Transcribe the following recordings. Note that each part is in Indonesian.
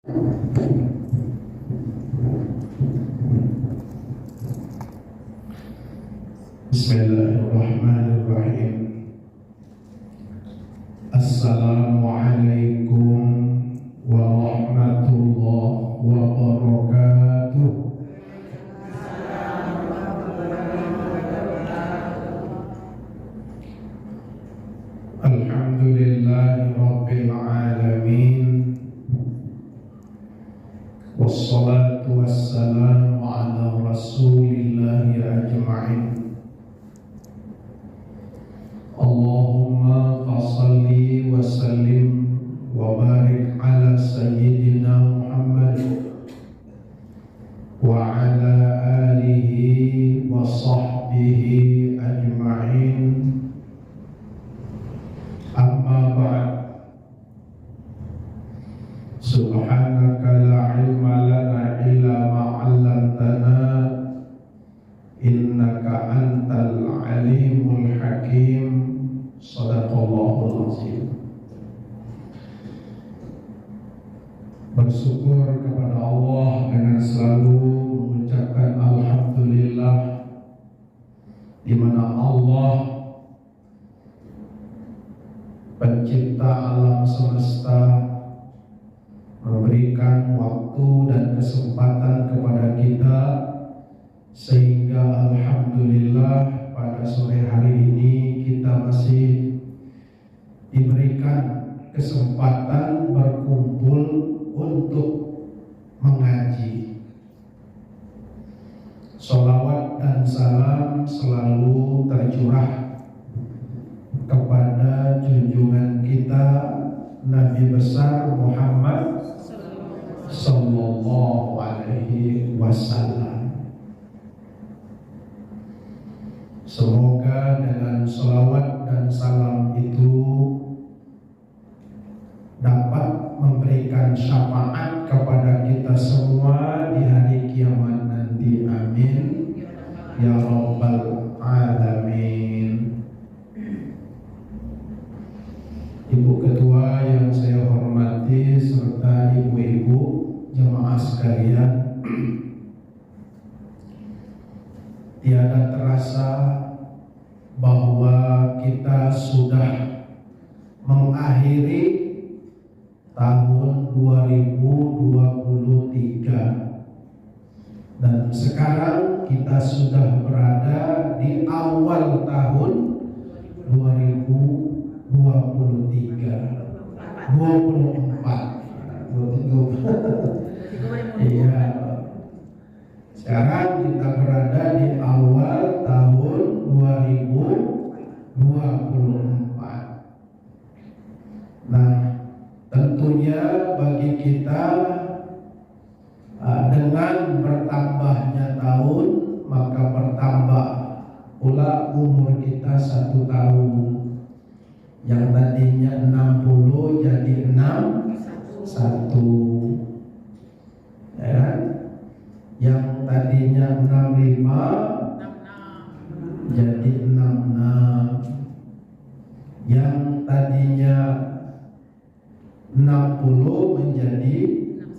Bismillahirrahmanirrahim. Assalamualaikum warahmatullahi wabarakatuh. Alhamdulillahi rabbil alamin. Wassalatu wassalamu ala rasulillahi ajma'in. Allahumma fassalli wa sallim wa barik ala sayyidina Muhammad wa ala alihi wa sahbihi ajma'in. Amma ba'd. Subhanaka la ilma lana illa ma 'allamtana innaka antal alimul hakim. Shadaqallahul azim. Bersyukur kepada Allah dengan selalu mengucapkan alhamdulillah, di mana Allah pencipta alam semesta memberikan waktu dan kesempatan kepada kita, sehingga alhamdulillah pada sore hari ini kita masih diberikan kesempatan berkumpul untuk mengaji. Sholawat dan salam selalu tercurah kepada junjungan kita Nabi besar Muhammad sallallahu alaihi wasallam. Semoga dengan sholawat dan salam itu dapat memberikan syafaat kepada kita semua di hari kiamat nanti. Amin ya rabbal alamin. Ibu Ketua yang saya hormati serta ibu-ibu jemaah sekalian, tiada terasa bahwa kita sudah mengakhiri tahun 2023 dan sekarang kita sudah berada di awal tahun 24. Iya. Sekarang kita berada di awal tahun 2024. Nah, tentunya bagi kita dengan bertambahnya tahun, maka bertambah pula umur kita 1 tahun. Yang tadinya 60 jadi 61, ya. Yang tadinya 65 jadi 66. Yang tadinya 60 menjadi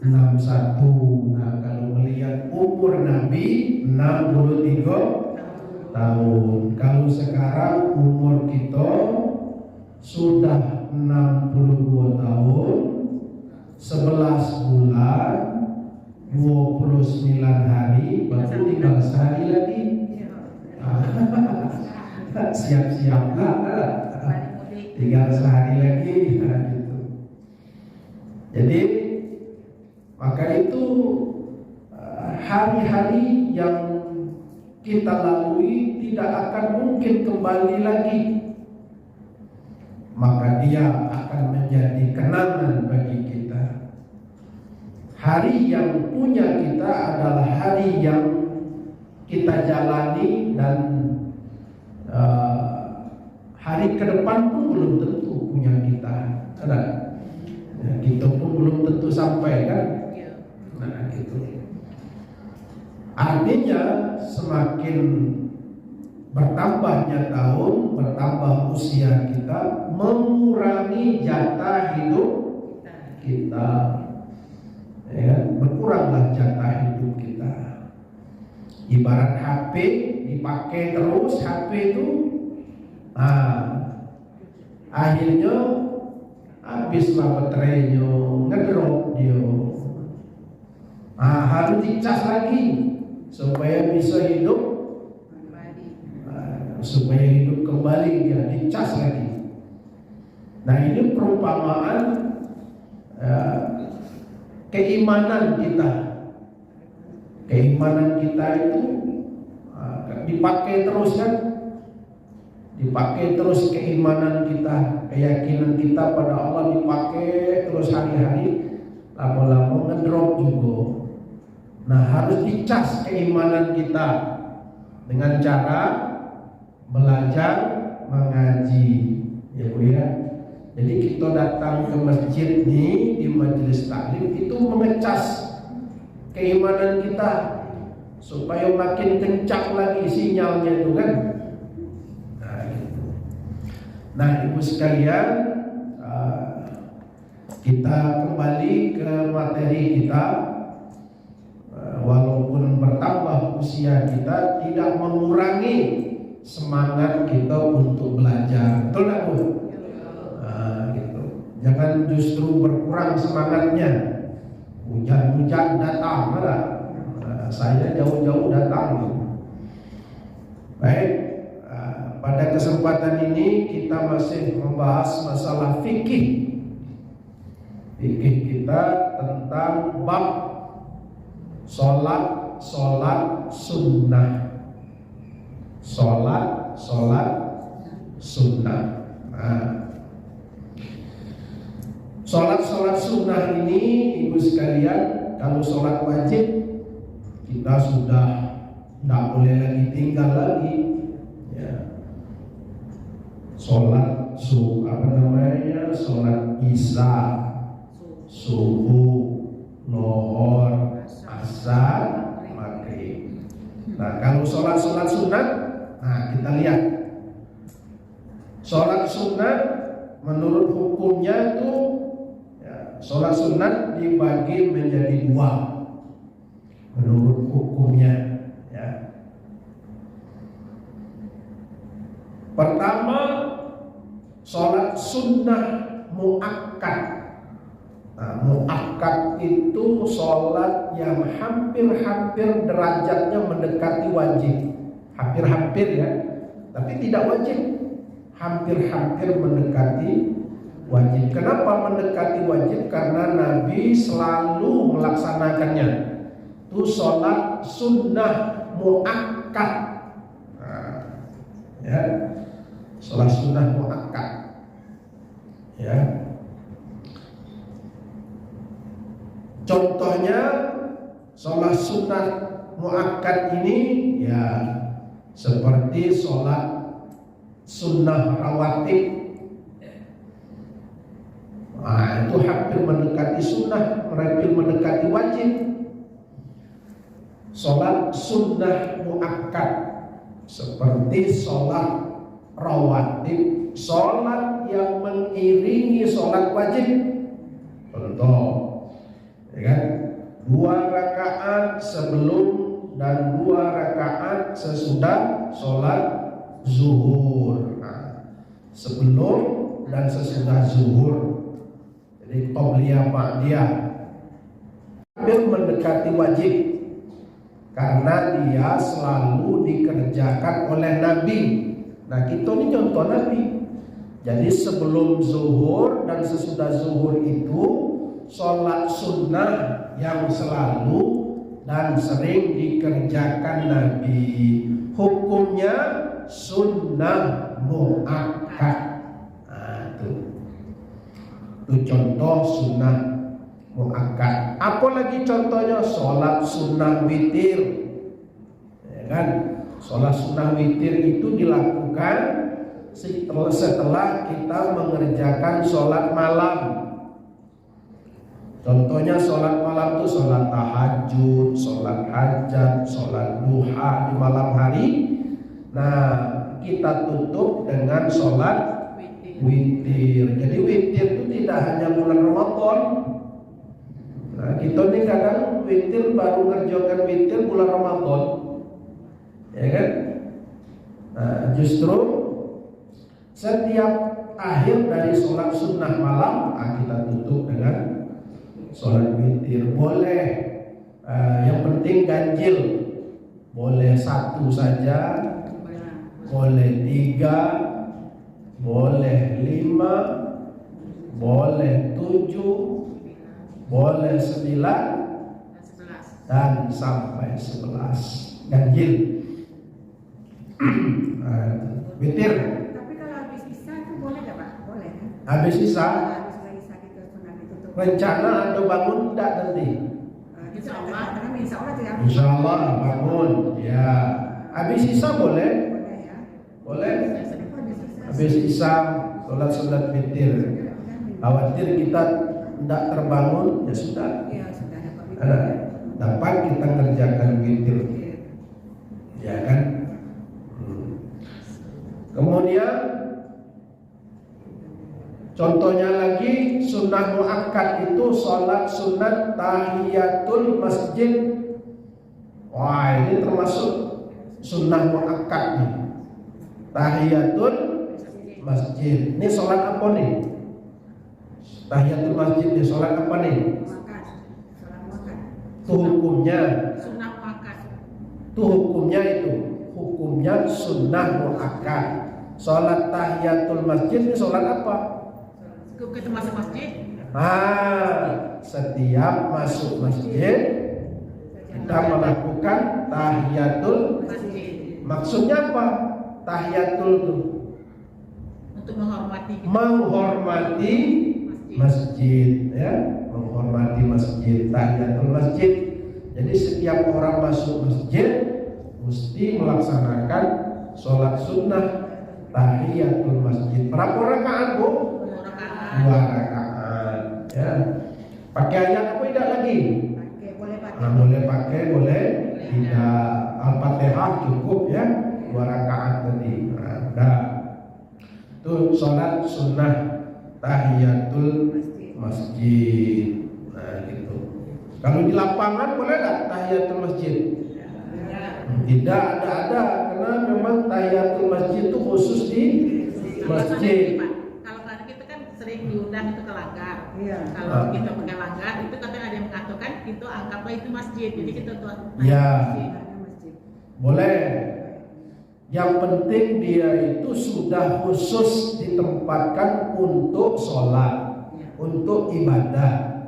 61. Nah, kalau melihat umur Nabi 63 tahun. Kalau sekarang umur kita sudah 62 tahun, 11 bulan, 29 hari, baru tinggal sehari lagi. Siap-siaplah, tinggal sehari lagi. Gitu. Jadi maka itu hari-hari yang kita lalui tidak akan mungkin kembali lagi. Maka dia akan menjadi kenangan bagi kita. Hari yang punya kita adalah hari yang kita jalani, dan hari ke depan pun belum tentu punya kita. Kita pun belum tentu sampai, kan? Nah, gitu. Artinya semakin bertambahnya tahun, bertambah usia kita, mengurangi jatah hidup kita. berkuranglah jatah hidup kita. Ibarat HP dipakai terus HP itu, akhirnya habislah baterainya, ngedrop dia. Harus dicas lagi supaya bisa hidup, supaya hidup kembali dia dicas lagi. Nah, ini perumpamaan keimanan kita. Keimanan kita itu dipakai terus kan, dipakai terus keimanan kita, keyakinan kita pada Allah dipakai terus hari-hari, lama-lama ngedrop juga. Nah, harus dicas keimanan kita dengan cara belajar mengaji, ya Bu ya. Jadi kita datang ke masjid nih, di majelis taklim itu mengecas keimanan kita supaya makin kencang lagi sinyalnya itu kan. Nah, gitu. Nah, Ibu sekalian, kita kembali ke materi kita. Walaupun bertambah usia kita, tidak mengurangi semangat kita untuk belajar. Betul nggak Bu? Gitu. Jangan justru berkurang semangatnya. Hujan-hujan datang, saya jauh-jauh datang. Baik, pada kesempatan ini kita masih membahas masalah fikih. Fikih kita tentang bab Sholat sunnah. Sholat sunnah. Sholat sunnah ini, Ibu sekalian, kalau sholat wajib kita sudah tidak boleh lagi tinggal lagi. Ya. Sholat sholat isya, subuh, lohor, asar, maghrib. Nah, kalau sholat sunat, kita lihat sholat sunat menurut hukumnya itu, sholat sunat dibagi menjadi dua menurut hukumnya. Ya. Pertama, sholat sunnah muakkad. Muakkad itu sholat yang hampir-hampir derajatnya mendekati wajib. Hampir-hampir ya, tapi tidak wajib. Hampir-hampir mendekati wajib. Kenapa mendekati wajib? Karena Nabi selalu melaksanakannya. Itu sholat sunnah muakkad. Ya, sholat sunnah muakkad. Ya. Contohnya sholat sunnah muakkad ini ya seperti sholat sunnah rawatib. Itu hampir mendekati sunnah, hampir mendekati wajib. Sholat sunnah muakkad seperti sholat rawatib, sholat yang mengiringi sholat wajib. Contoh, ya kan? 2 rakaat sebelum dan 2 rakaat sesudah sholat zuhur. Sebelum dan sesudah zuhur. Jadi qobliyah ba'diyah. Hampir mendekati wajib karena dia selalu dikerjakan oleh Nabi. Nah, kita ini contoh Nabi. Jadi sebelum zuhur dan sesudah zuhur itu sholat sunnah yang selalu dan sering dikerjakan Nabi. Hukumnya sunnah muakkad. Itu contoh sunnah muakkad. Apalagi contohnya sholat sunnah witir, ya kan? Sholat sunnah witir itu dilakukan setelah kita mengerjakan sholat malam. Contohnya sholat malam itu sholat tahajud, sholat hajat, sholat duha di malam hari. Nah, kita tutup dengan sholat witir. Jadi witir itu tidak hanya bulan Ramadan. Nah, kita ini ini kadang witir baru ngerjakan witir bulan Ramadan, ya kan? Nah, justru setiap akhir dari sholat sunnah malam kita tutup dengan sholat witir. Boleh, yang penting ganjil. Boleh 1 saja, boleh 3, boleh 5, boleh 7, boleh 9, dan sampai 11 ganjil. Witir. Tapi kalau habis isya itu boleh nggak Pak? Boleh kan? Habis isya, Habis isya kita sunat ditutup. rencana ada bangun tidak nanti? Insya Allah tidak. Insya Allah bangun. Ya. Habis isya boleh? Boleh ya. Boleh. Habis isya. Habis isya sholat witir. Khawatir kita tidak terbangun, ya sudah. Iya sudah dapat. Dapat kita ngerjakan witir, ya kan? Kemudian contohnya lagi sunnah muakkad itu sholat sunat tahiyatul masjid. Wah, ini termasuk sunnah muakkad nih. Tahiyatul masjid. Ini sholat apa nih? Tahiyatul masjid nih sholat apa nih? Itu hukumnya. Sunnah muakkad. Itu hukumnya itu. Hukumnya sunnah muakkad. Sholat tahiyatul masjid ini sholat apa? Kita masuk masjid. Setiap masuk masjid kita melakukan tahiyatul Masjid. Maksudnya apa? Tahiyatul itu Untuk menghormati. menghormati masjid, ya, menghormati masjid, tahiyatul masjid. Jadi setiap orang masuk masjid mesti melaksanakan sholat sunnah tahiyatul masjid. Berapa rakaat, Bu? 2 rakaat. Ya. Pakai ayat apa tidak lagi? Boleh pakai. Boleh pakai, boleh tidak. Al-Fatihah cukup ya, 2 rakaat tadi. Nah, itu sholat sunnah tahiyatul masjid. Nah, gitu. Kalau di lapangan boleh tak tahiyatul masjid? Tidak ada karena memang tahiyatul masjid itu khusus di masjid. Kalau kita kan sering diundang itu ke langgar. Iya. Kalau kita pakai langgar itu kadang ada yang mengatakan itu anggaplah itu masjid. Jadi kita tuh Ya. Masjid. Boleh. Yang penting dia itu sudah khusus ditempatkan untuk sholat, untuk ibadah,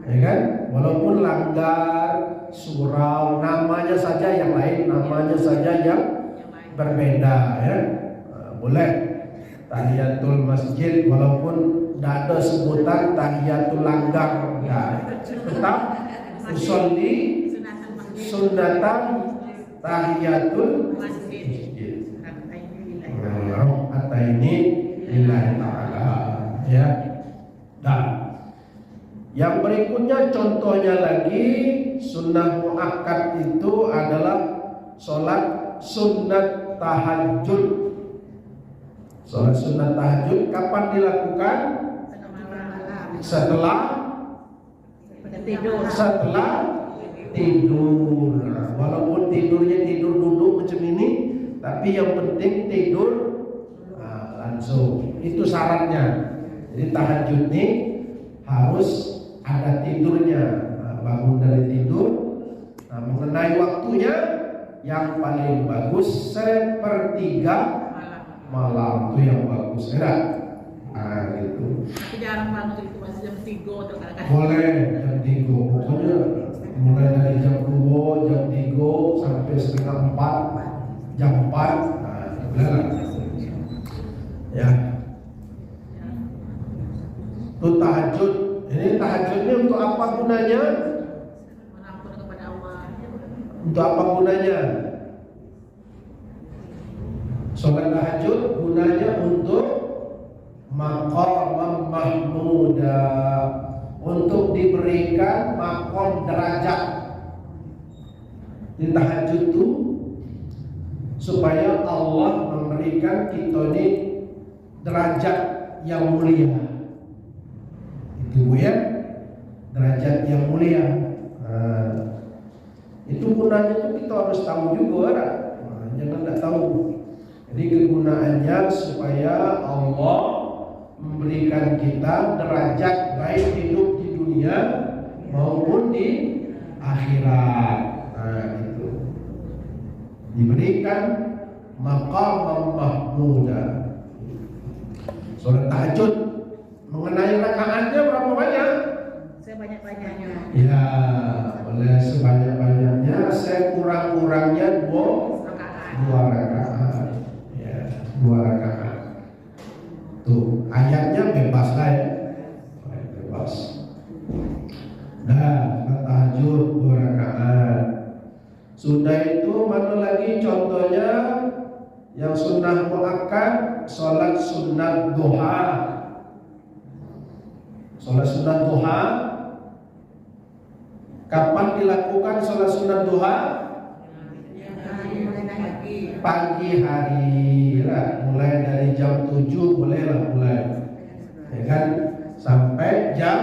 ya kan? Walaupun langgar, surau, namanya saja yang lain, namanya saja yang berbeda, ya. Boleh tahiyatul masjid walaupun tidak ada sebutan tahiyatul langgar, ya. Tetap usolli sunatan tahiyatul masjid. ini lillahi ta'ala, ya. Dan yang berikutnya contohnya lagi sunnah muakkad itu adalah sholat sunat tahajud. Sholat sunat tahajud kapan dilakukan? Setelah tidur. Walaupun tidurnya tidur duduk macam ini, tapi yang penting tidur langsung. Itu syaratnya. Jadi tahajud ini harus ada tidurnya. Bangun dari tidur. Mengenai waktunya yang paling bagus 1/3 malam itu yang bagus, ya. Gitu. Tapi jarang banget itu masih jam 3 atau kadang-kadang. Boleh jam 3, pokoknya mulai dari jam 2, jam 3 sampai setengah 4, jam 4, boleh lah. Ya. Itu tahajud. Ini tahajudnya untuk apa gunanya? Mengampun kepada Allah. Untuk apa gunanya? Sholat tahajud gunanya untuk maqam mahmuda, untuk diberikan maqam derajat. Di tahajud itu supaya Allah memberikan kita ini derajat yang mulia. Itu ya, derajat yang mulia. Nah, itu gunanya itu kita harus tahu juga, jangan tidak tahu. Jadi kegunaannya supaya Allah memberikan kita derajat baik hidup di dunia maupun di akhirat. Nah, itu diberikan maqam mahmuda. Salat tahajud mengenai rakaatnya berapa banyak? Sebanyak-banyaknya. Ya, boleh sebanyak-banyaknya. Sekurang-kurangnya dua rakaat. Ya, 2 rakaat. Tuh, ayatnya bebas lah ya. Bebas. Nah, tahajud 2 rakaat. Sudah itu mana lagi contohnya yang sunnah muakkad, sholat sunat duha. Sholat sunat duha, kapan dilakukan sholat sunat duha? Pagi hari lah, mulai dari jam 7 bolehlah mulai, ya kan, sampai jam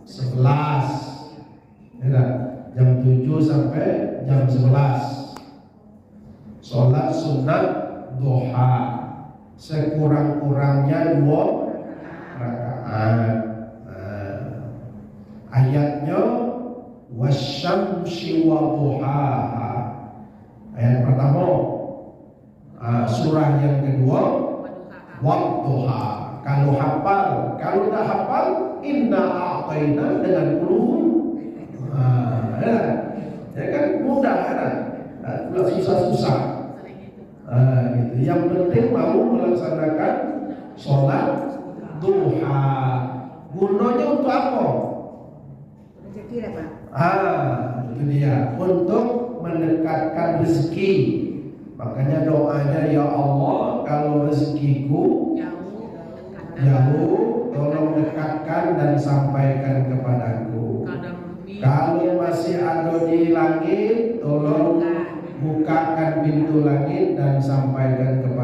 11, ya kan? Jam 7 sampai jam 11 sholat sunat duha, sekurang-kurangnya 2 rakaat. Ayatnya wasyamsi wa duhaha. Ayat pertama, surah yang kedua wadduha. Kalau hafal, kalau tak hafal inna a'tayna dengan qulub. Ya kan mudah kan? Tidak susah-susah. Gitu. Yang penting mau melaksanakan sholat duha. Gunanya untuk apa? Rezeki lah Pak. Itu dia, untuk mendekatkan rezeki. Makanya doanya, ya Allah, kalau rezekiku jauh, tolong dekatkan dan sampaikan kepadaku. Kalau masih ada di langit, tolong bukakan pintu langit dan sampaikan kepadaku.